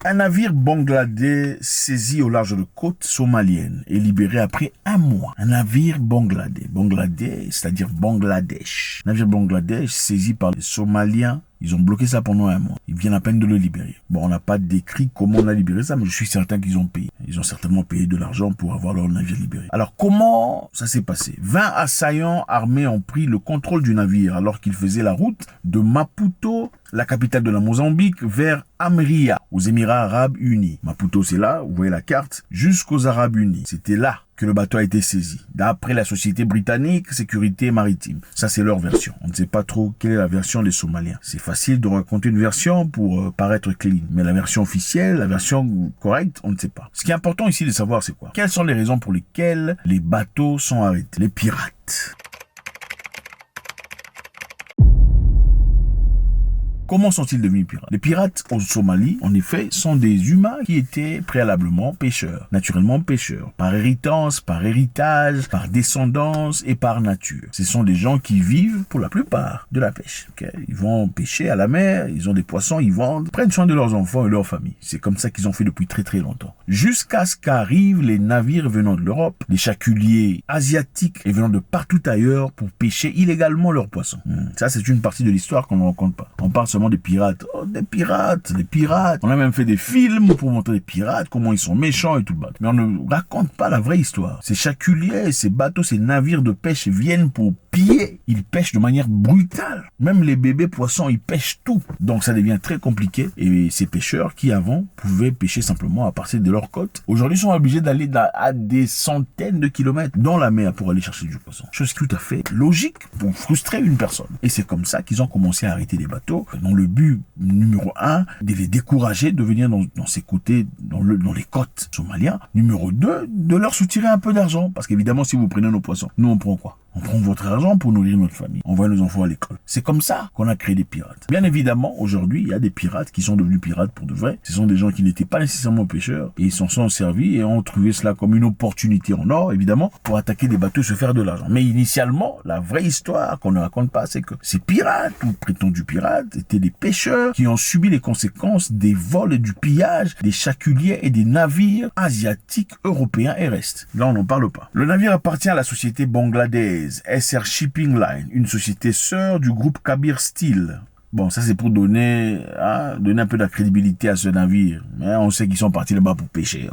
Un navire bangladais saisi au large de côtes somaliennes et libéré après un mois. Un navire bangladais. Bangladais, c'est-à-dire Bangladesh. Navire Bangladesh saisi par les Somaliens. Ils ont bloqué ça pendant un mois. Ils viennent à peine de le libérer. Bon, on n'a pas décrit comment on a libéré ça, mais je suis certain qu'ils ont payé. Ils ont certainement payé de l'argent pour avoir leur navire libéré. Alors, comment ça s'est passé? 20 assaillants armés ont pris le contrôle du navire alors qu'ils faisaient la route de Maputo, la capitale de la Mozambique, vers Amria, aux Émirats Arabes Unis. Maputo, c'est là, vous voyez la carte, jusqu'aux Arabes Unis. C'était là que le bateau a été saisi, d'après la société britannique Sécurité Maritime. Ça, c'est leur version. On ne sait pas trop quelle est la version des Somaliens. C'est facile de raconter une version pour paraître clean, mais la version officielle, la version correcte, on ne sait pas. Ce qui est important ici de savoir, c'est quoi? Quelles sont les raisons pour lesquelles les bateaux sont arrêtés? Les pirates. Comment sont-ils devenus pirates? Les pirates en Somalie, en effet, sont des humains qui étaient préalablement pêcheurs. Naturellement pêcheurs. Par héritance, par héritage, par descendance et par nature. Ce sont des gens qui vivent, pour la plupart, de la pêche. Okay? Ils vont pêcher à la mer, ils ont des poissons, ils vendent, prennent soin de leurs enfants et leurs familles. C'est comme ça qu'ils ont fait depuis très très longtemps. Jusqu'à ce qu'arrivent les navires venant de l'Europe, les chaculiers asiatiques et venant de partout ailleurs pour pêcher illégalement leurs poissons. Ça, c'est une partie de l'histoire qu'on ne raconte pas. On parle des pirates. Oh, des pirates. On a même fait des films pour montrer les pirates, comment ils sont méchants et tout le bas. Mais on ne raconte pas la vraie histoire. Ces chaculiers, ces bateaux, ces navires de pêche viennent pour piller. Ils pêchent de manière brutale. Même les bébés poissons, ils pêchent tout. Donc ça devient très compliqué. Et ces pêcheurs qui avant pouvaient pêcher simplement à partir de leur côte, aujourd'hui sont obligés d'aller à des centaines de kilomètres dans la mer pour aller chercher du poisson. Chose tout à fait logique pour frustrer une personne. Et c'est comme ça qu'ils ont commencé à arrêter les bateaux. Dans le but numéro 1, de les décourager de venir dans ces côtés, dans les côtes somaliennes. Numéro 2, de leur soutirer un peu d'argent. Parce qu'évidemment, si vous prenez nos poissons, nous on prend quoi? On prend votre argent pour nourrir notre famille. On envoie nos enfants à l'école. C'est comme ça qu'on a créé des pirates. Bien évidemment, aujourd'hui, il y a des pirates qui sont devenus pirates pour de vrai. Ce sont des gens qui n'étaient pas nécessairement pêcheurs et ils s'en sont servis et ont trouvé cela comme une opportunité en or, évidemment, pour attaquer des bateaux et se faire de l'argent. Mais initialement, la vraie histoire qu'on ne raconte pas, c'est que ces pirates, ou prétendus pirates, étaient des pêcheurs qui ont subi les conséquences des vols et du pillage des chaculiers et des navires asiatiques, européens et restes. Là, on n'en parle pas. Le navire appartient à la société bangladaise SR Shipping Line, une société sœur du groupe Kabir Steel. Bon, ça c'est pour donner un peu de crédibilité à ce navire. Mais on sait qu'ils sont partis là-bas pour pêcher,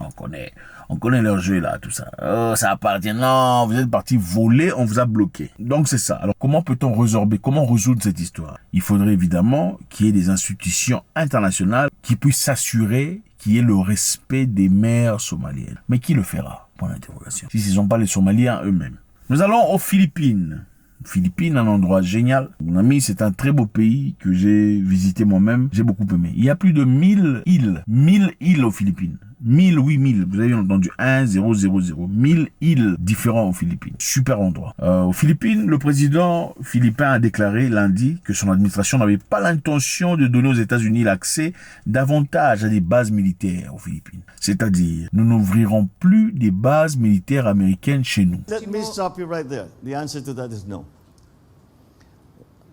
on connaît leur jeu là, tout ça. Oh, ça appartient, non, vous êtes partis voler, on vous a bloqué. Donc c'est ça. Alors comment peut-on comment résoudre cette histoire? Il faudrait évidemment qu'il y ait des institutions internationales qui puissent s'assurer qu'il y ait le respect des mers somaliennes. Mais qui le fera? Point d'interrogation. Si ce ne sont pas les Somaliens eux-mêmes. Nous allons aux Philippines. Philippines, un endroit génial. Mon ami, c'est un très beau pays que j'ai visité moi-même. J'ai beaucoup aimé. Il y a plus de 1000 îles. 1000 îles aux Philippines. 1000, oui, 1000. Vous avez entendu 1, 0, 0, 0. 1000 îles différentes aux Philippines. Super endroit. Aux Philippines, le président philippin a déclaré lundi que son administration n'avait pas l'intention de donner aux États-Unis l'accès davantage à des bases militaires aux Philippines. C'est-à-dire, nous n'ouvrirons plus des bases militaires américaines chez nous. Let me stop you right there. The answer to that is no.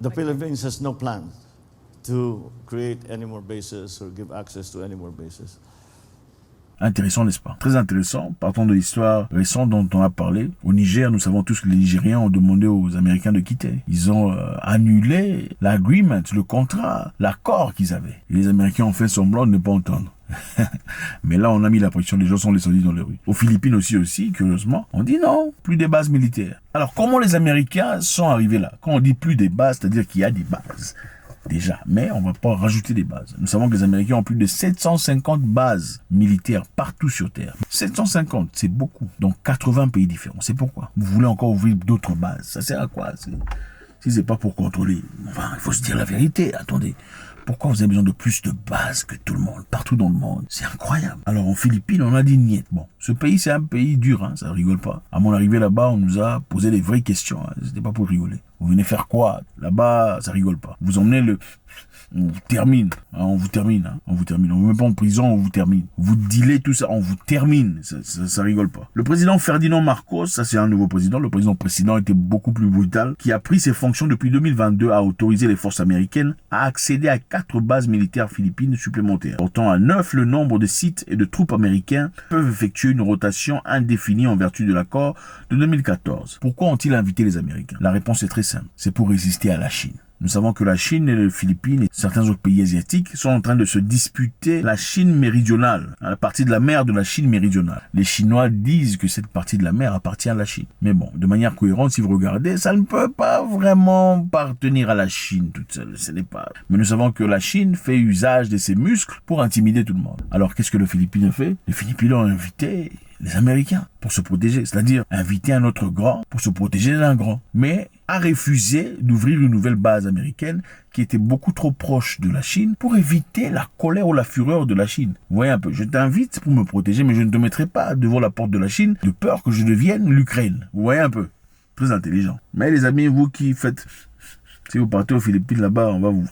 The Philippines has no plan to create any more bases or give access to any more bases. Intéressant, n'est-ce pas? Très intéressant. Partons de l'histoire récente dont on a parlé. Au Niger, nous savons tous que les Nigériens ont demandé aux Américains de quitter. Ils ont annulé l'agreement, le contrat, l'accord qu'ils avaient. Et les Américains ont fait semblant de ne pas entendre. Mais là, on a mis la pression, les gens sont descendus dans les rues. Aux Philippines aussi, curieusement, on dit non, plus des bases militaires. Alors, comment les Américains sont arrivés là? Quand on dit plus des bases, c'est-à-dire qu'il y a des bases. Déjà, mais on ne va pas rajouter des bases. Nous savons que les Américains ont plus de 750 bases militaires partout sur Terre. 750, c'est beaucoup. Donc 80 pays différents. C'est pourquoi vous voulez encore ouvrir d'autres bases. Ça sert à quoi? Si c'est pas pour contrôler, enfin, il faut se dire la vérité. Attendez, pourquoi vous avez besoin de plus de bases que tout le monde, partout dans le monde? C'est incroyable. Alors en Philippines, on a dit niet. Bon, ce pays, c'est un pays dur, ça rigole pas. À mon arrivée là-bas, on nous a posé des vraies questions. C'était pas pour rigoler. Vous venez faire quoi? Là-bas, ça rigole pas. Vous emmenez on vous termine, on vous termine. On vous met pas en prison, on vous termine. Vous dealez tout ça, on vous termine. Ça rigole pas. Le président Ferdinand Marcos, ça c'est un nouveau président. Le président précédent était beaucoup plus brutal, qui a pris ses fonctions depuis 2022 à autoriser les forces américaines à accéder à 4 bases militaires philippines supplémentaires. Portant à 9 le nombre de sites et de troupes américains peuvent effectuer une rotation indéfinie en vertu de l'accord de 2014. Pourquoi ont-ils invité les Américains? La réponse est très simple. C'est pour résister à la Chine. Nous savons que la Chine et les Philippines et certains autres pays asiatiques sont en train de se disputer la Chine méridionale, la partie de la mer de la Chine méridionale. Les Chinois disent que cette partie de la mer appartient à la Chine. Mais bon, de manière cohérente, si vous regardez, ça ne peut pas vraiment appartenir à la Chine toute seule. Ce n'est pas. Mais nous savons que la Chine fait usage de ses muscles pour intimider tout le monde. Alors qu'est-ce que les Philippines ont fait? Les Philippines ont invité les Américains pour se protéger, c'est-à-dire inviter un autre grand pour se protéger d'un grand, mais a refusé d'ouvrir une nouvelle base américaine qui était beaucoup trop proche de la Chine pour éviter la colère ou la fureur de la Chine. Vous voyez un peu, je t'invite pour me protéger, mais je ne te mettrai pas devant la porte de la Chine de peur que je devienne l'Ukraine. Vous voyez un peu, très intelligent. Mais les amis, vous qui faites, si vous partez aux Philippines là-bas, on va vous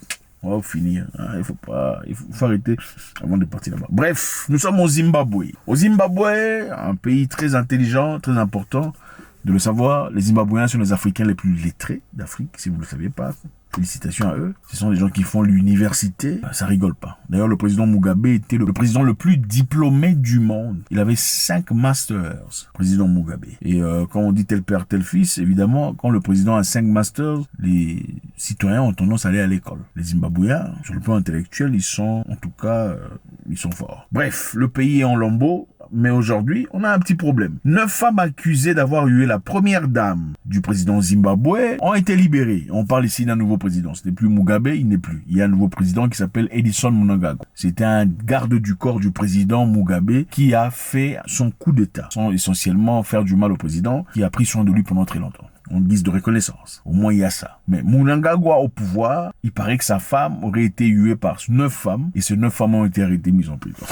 finir. Il faut arrêter avant de partir là-bas. Bref, nous sommes au Zimbabwe. Au Zimbabwe, un pays très intelligent, très important. De le savoir, les Zimbabwéens sont les Africains les plus lettrés d'Afrique, si vous ne le saviez pas. Félicitations à eux. Ce sont des gens qui font l'université. Ça rigole pas. D'ailleurs, le président Mugabe était le président le plus diplômé du monde. Il avait 5 masters, président Mugabe. Et quand on dit tel père, tel fils, évidemment, quand le président a 5 masters, les citoyens ont tendance à aller à l'école. Les Zimbabwéens, sur le plan intellectuel, ils sont, en tout cas, ils sont forts. Bref, le pays est en lambeaux. Mais aujourd'hui, on a un petit problème. 9 femmes accusées d'avoir hué la première dame du président Zimbabwe ont été libérées. On parle ici d'un nouveau président. C'était plus Mugabe, il n'est plus. Il y a un nouveau président qui s'appelle Edison Mnangagwa. C'était un garde du corps du président Mugabe qui a fait son coup d'État, sans essentiellement faire du mal au président, qui a pris soin de lui pendant très longtemps. En guise de reconnaissance. Au moins, il y a ça. Mais Mnangagwa au pouvoir, il paraît que sa femme aurait été huée par 9 femmes, et ces 9 femmes ont été arrêtées, mises en prison.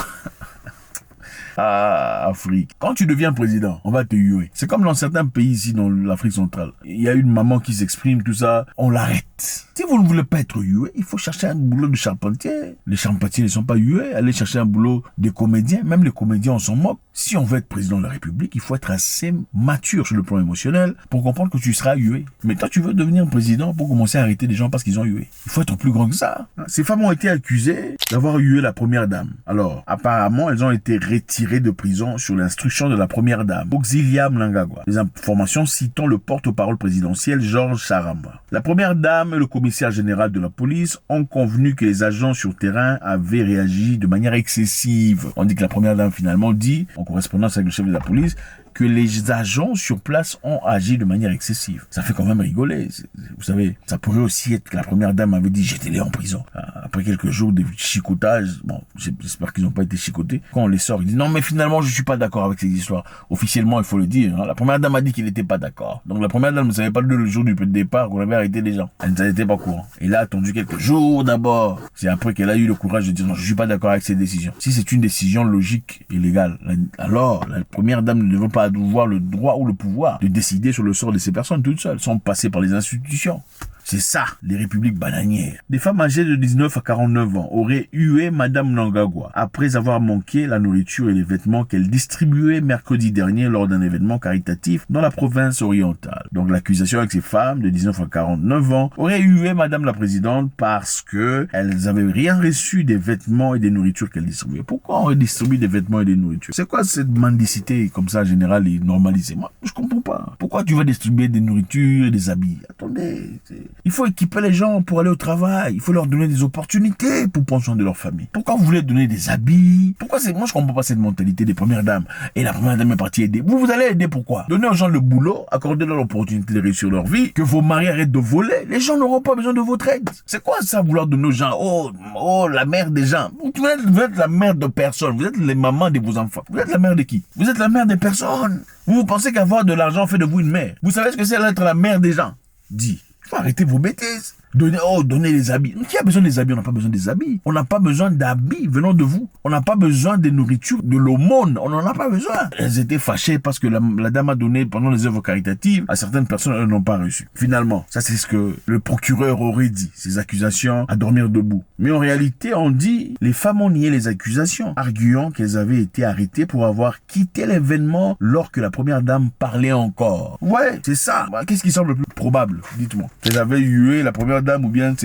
Ah, Afrique. Quand tu deviens président, on va te huer. C'est comme dans certains pays ici, dans l'Afrique centrale. Il y a une maman qui s'exprime, tout ça, on l'arrête. Si vous ne voulez pas être hué, il faut chercher un boulot de charpentier. Les charpentiers ne sont pas hués. Allez chercher un boulot de comédien. Même les comédiens, on s'en moque. Si on veut être président de la République, il faut être assez mature sur le plan émotionnel pour comprendre que tu seras hué. Mais toi, tu veux devenir président pour commencer à arrêter des gens parce qu'ils ont hué. Il faut être plus grand que ça. Ces femmes ont été accusées d'avoir hué la première dame. Alors, apparemment, elles ont été retirées de prison sur l'instruction de la première dame, Auxilia Mnangagwa. Les informations citant le porte-parole présidentiel Georges Charamba. La première dame et le commissaire général de la police ont convenu que les agents sur terrain avaient réagi de manière excessive. On dit que la première dame finalement dit, en correspondance avec le chef de la police, que les agents sur place ont agi de manière excessive. Ça fait quand même rigoler. Vous savez, ça pourrait aussi être que la première dame avait dit « jetez-les en prison ». Après quelques jours de chicotage, bon, j'espère qu'ils n'ont pas été chicotés. Quand on les sort, ils disent « non mais finalement je suis pas d'accord avec ces histoires ». Officiellement, il faut le dire, hein, la première dame a dit qu'il n'était pas d'accord. Donc la première dame ne savait pas le jour du départ qu'on avait arrêté les gens. Elle n'était pas au courant. Elle a attendu quelques jours d'abord. C'est après qu'elle a eu le courage de dire « non, je suis pas d'accord avec ces décisions ». Si c'est une décision logique et légale, alors la première dame ne devrait pas avoir le droit ou le pouvoir de décider sur le sort de ces personnes toutes seules, sans passer par les institutions. C'est ça, les républiques bananières. Des femmes âgées de 19 à 49 ans auraient hué Madame Mnangagwa après avoir manqué la nourriture et les vêtements qu'elle distribuait mercredi dernier lors d'un événement caritatif dans la province orientale. Donc l'accusation avec ces femmes de 19 à 49 ans aurait hué Madame la Présidente parce que elles avaient rien reçu des vêtements et des nourritures qu'elles distribuaient. Pourquoi on redistribue des vêtements et des nourritures? C'est quoi cette mendicité comme ça générale et normalisée? Moi, je comprends pas. Pourquoi tu vas distribuer des nourritures et des habits? Attendez, il faut équiper les gens pour aller au travail. Il faut leur donner des opportunités pour prendre soin de leur famille. Pourquoi vous voulez donner des habits? Moi, je comprends pas cette mentalité des premières dames. Et la première dame est partie aider. Vous allez aider pourquoi? Donner aux gens le boulot, accorder leur l'opportunité de réussir leur vie, que vos maris arrêtent de voler. Les gens n'auront pas besoin de votre aide. C'est quoi ça, vouloir donner aux gens? Oh, la mère des gens. Vous êtes la mère de personne. Vous êtes les mamans de vos enfants. Vous êtes la mère de qui? Vous êtes la mère des personnes. Vous pensez qu'avoir de l'argent fait de vous une mère? Vous savez ce que c'est d'être la mère des gens? Dis. Il faut arrêter vos bêtises. Donnez les habits. Qui a besoin des habits? On n'a pas besoin des habits. On n'a pas besoin d'habits venant de vous. On n'a pas besoin de nourriture, de l'aumône. On n'en a pas besoin. Elles étaient fâchées parce que la dame a donné pendant les œuvres caritatives à certaines personnes, elles n'ont pas reçu. Finalement, ça c'est ce que le procureur aurait dit. Ces accusations à dormir debout. Mais en réalité, on dit, les femmes ont nié les accusations, arguant qu'elles avaient été arrêtées pour avoir quitté l'événement lorsque la première dame parlait encore. Ouais, c'est ça. Qu'est-ce qui semble le plus probable? Dites-moi. Qu'elles avaient hué la première dame ou bien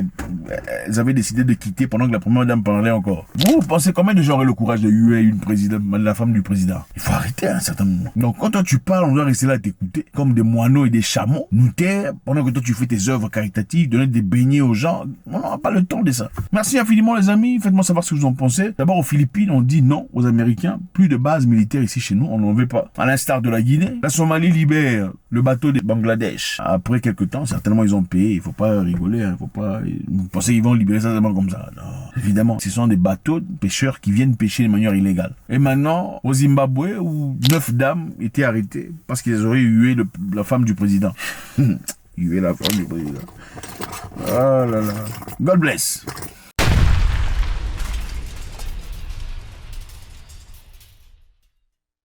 elles avaient décidé de quitter pendant que la première dame parlait encore. Vous pensez combien de gens auraient le courage de huer la femme du président? Il faut arrêter à un certain moment. Donc quand toi tu parles, on doit rester là et t'écouter comme des moineaux et des chameaux, nous taire pendant que toi tu fais tes œuvres caritatives, donner des beignets aux gens. On n'aura pas le temps de ça. Merci infiniment les amis, faites-moi savoir ce que vous en pensez. D'abord aux Philippines, on dit non aux Américains, plus de bases militaires ici chez nous, on n'en veut pas. À l'instar de la Guinée, la Somalie libère le bateau de Bangladesh. Après quelques temps, certainement ils ont payé, il faut pas rigoler, hein, faut pas... Vous pensez qu'ils vont libérer ça seulement comme ça? Non. Évidemment, ce sont des bateaux de pêcheurs qui viennent pêcher de manière illégale. Et maintenant, au Zimbabwe, où 9 dames étaient arrêtées parce qu'ils auraient hué la femme du président. Hué la femme du président. Oh là là. God bless.